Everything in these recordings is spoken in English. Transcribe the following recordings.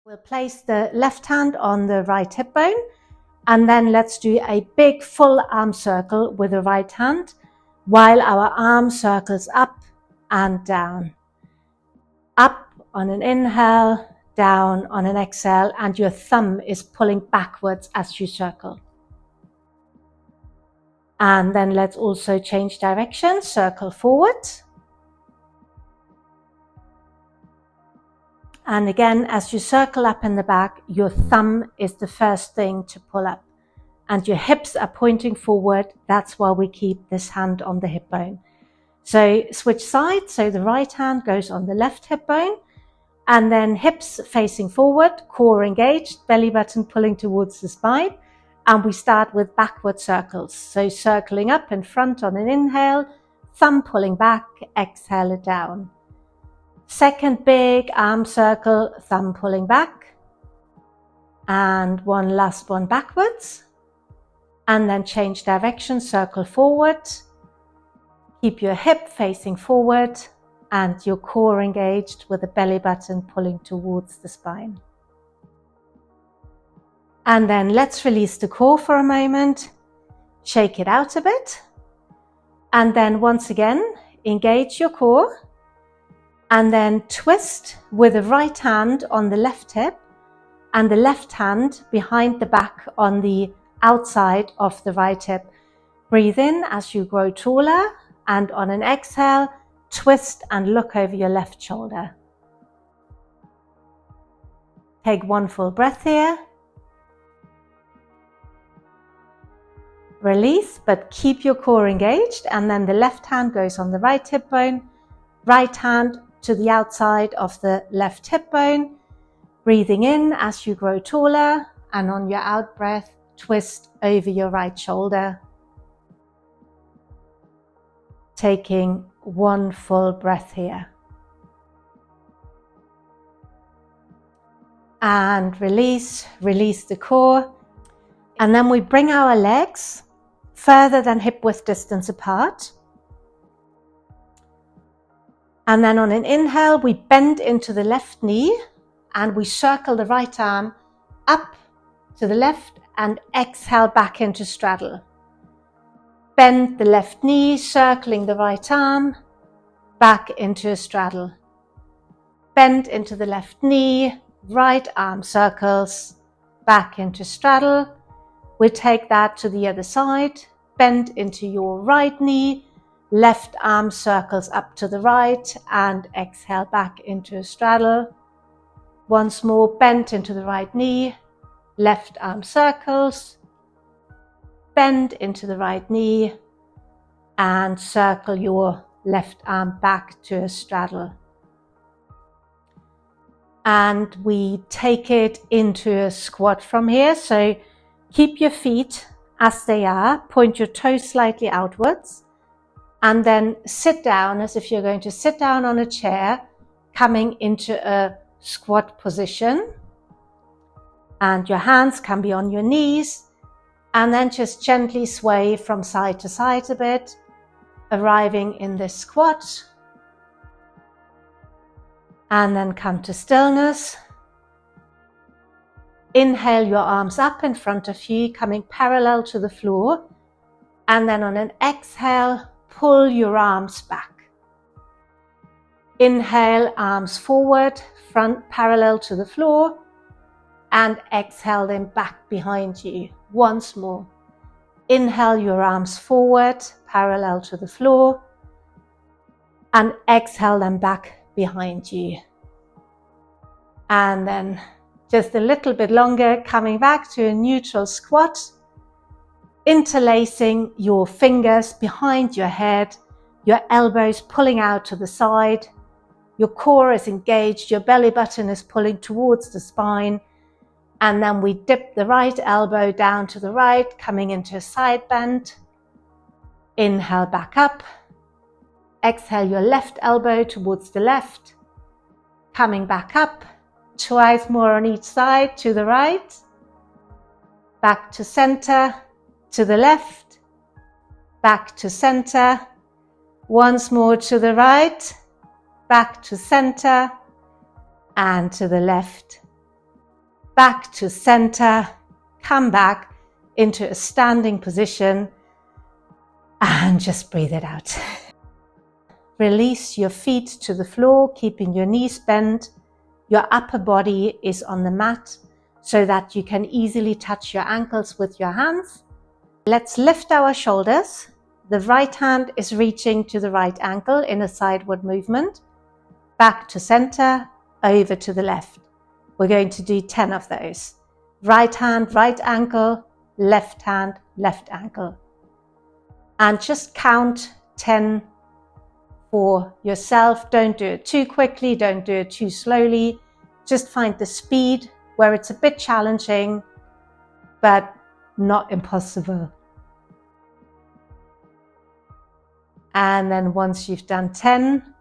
We'll place the left hand on the right hip bone, and then let's do a big full arm circle with the right hand while our arm circles up and down. Up on an inhale, down on an exhale, and your thumb is pulling backwards as you circle. And then let's also change direction, circle forward. And again, as you circle up in the back, your thumb is the first thing to pull up. And your hips are pointing forward. That's why we keep this hand on the hip bone. So switch sides. So the right hand goes on the left hip bone. And then hips facing forward, core engaged, belly button pulling towards the spine. And we start with backward circles. So circling up in front on an inhale, thumb pulling back, exhale it down. Second big arm circle, thumb pulling back. And one last one backwards. And then change direction, circle forward. Keep your hip facing forward and your core engaged with the belly button pulling towards the spine. And then let's release the core for a moment. Shake it out a bit. And then once again, engage your core. And then twist with the right hand on the left hip and the left hand behind the back on the outside of the right hip. Breathe in as you grow taller, and on an exhale, twist and look over your left shoulder. Take one full breath here. Release, but keep your core engaged, and then the left hand goes on the right hip bone, right hand to the outside of the left hip bone. Breathing in as you grow taller, and on your out breath, twist over your right shoulder. Taking one full breath here. And release the core. And then we bring our legs further than hip width distance apart. And then on an inhale, we bend into the left knee and we circle the right arm up to the left and exhale back into straddle. Bend the left knee, circling the right arm back into a straddle. Bend into the left knee, right arm circles back into straddle. We take that to the other side. Bend into your right knee, left arm circles up to the right and exhale back into a straddle. Once more, bend into the right knee, left arm circles, bend into the right knee and circle your left arm back to a straddle. And we take it into a squat from here. So keep your feet as they are, point your toes slightly outwards, and then sit down as if you're going to sit down on a chair, coming into a squat position. And your hands can be on your knees, and then just gently sway from side to side a bit, arriving in this squat. And then come to stillness. Inhale your arms up in front of you, coming parallel to the floor. And then on an exhale, pull your arms back. Inhale, arms forward, front parallel to the floor. And exhale them back behind you. Once more. Inhale your arms forward, parallel to the floor. And exhale them back behind you. And then just a little bit longer, coming back to a neutral squat, interlacing your fingers behind your head, your elbows pulling out to the side, your core is engaged, your belly button is pulling towards the spine, and then we dip the right elbow down to the right, coming into a side bend. Inhale back up, exhale your left elbow towards the left, coming back up, twice more on each side, to the right, back to center, to the left, back to center, Once more to the right, back to center, and to the left. Back to center, come back into a standing position, and just breathe it out. Release your feet to the floor, keeping your knees bent. Your upper body is on the mat so that you can easily touch your ankles with your hands. Let's lift our shoulders. The right hand is reaching to the right ankle in a sideward movement. Back to center, over to the left. We're going to do 10 of those. Right hand, right ankle, left hand, left ankle. And just count 10 for yourself. Don't do it too quickly, don't do it too slowly. Just find the speed where it's a bit challenging, but not impossible. And then once you've done 10,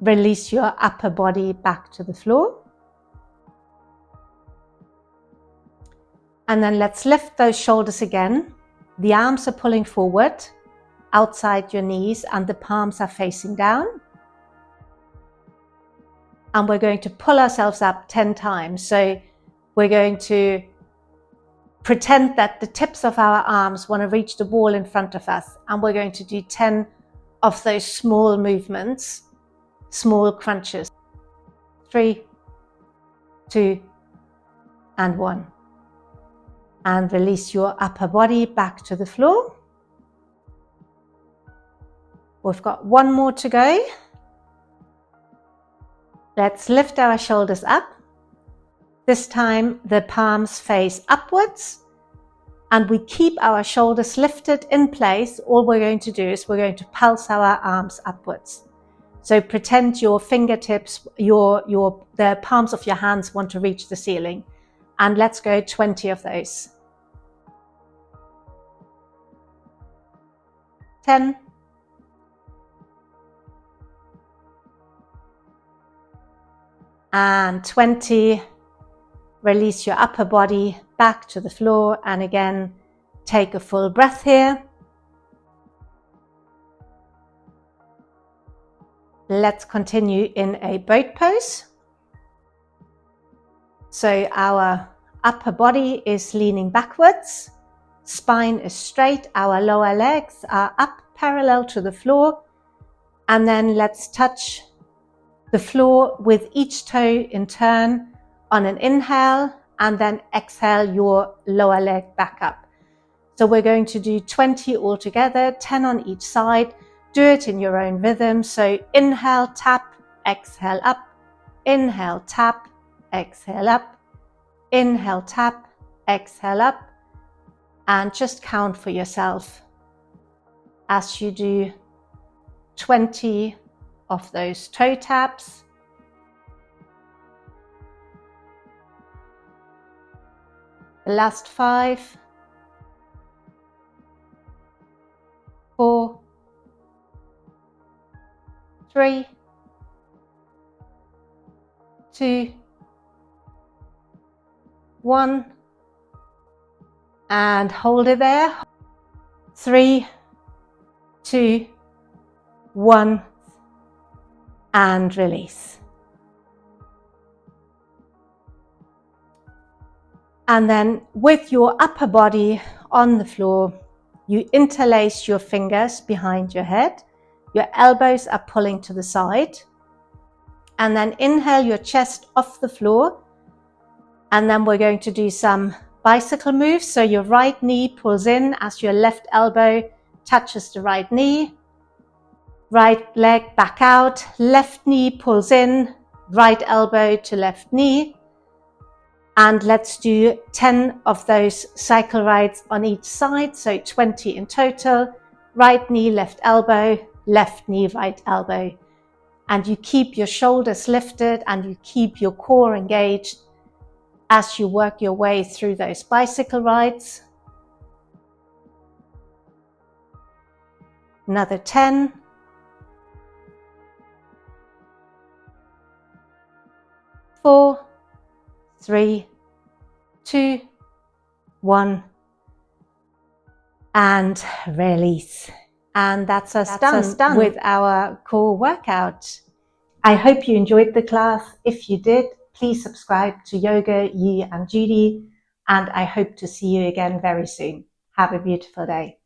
release your upper body back to the floor. And then let's lift those shoulders again. The arms are pulling forward, outside your knees, and the palms are facing down. And we're going to pull ourselves up 10 times. So we're going to pretend that the tips of our arms want to reach the wall in front of us. And we're going to do 10 of those small movements, small crunches. 3, 2, and 1. And release your upper body back to the floor. We've got one more to go. Let's lift our shoulders up. This time the palms face upwards and we keep our shoulders lifted in place. All we're going to do is we're going to pulse our arms upwards. So pretend your fingertips, the palms of your hands want to reach the ceiling. And let's go 20 of those. 10. 20. Release your upper body back to the floor, and again take a full breath here. Let's continue in a boat pose. So our upper body is leaning backwards, spine is straight, our lower legs are up parallel to the floor, and then let's touch the floor with each toe in turn on an inhale, and then exhale your lower leg back up. So we're going to do 20 altogether, 10 on each side. Do it in your own rhythm. So inhale, tap, exhale up, inhale, tap, exhale up, inhale, tap, exhale up, and just count for yourself as you do 20 of those toe taps. The last 5, 4, 3, 2, 1, and hold it there. 3, 2, 1, and release. And then with your upper body on the floor, you interlace your fingers behind your head. Your elbows are pulling to the side. And then inhale your chest off the floor. And then we're going to do some bicycle moves. So your right knee pulls in as your left elbow touches the right knee. Right leg back out, left knee pulls in, right elbow to left knee. And let's do 10 of those cycle rides on each side, so 20 in total. Right knee, left elbow, left knee, right elbow. And you keep your shoulders lifted and you keep your core engaged as you work your way through those bicycle rides. Another 10. 4, 3, 2, 1, and release. And that's us done with our core workout. I hope you enjoyed the class. If you did, please subscribe to Yoga, Yi and Judy, and I hope to see you again very soon. Have a beautiful day.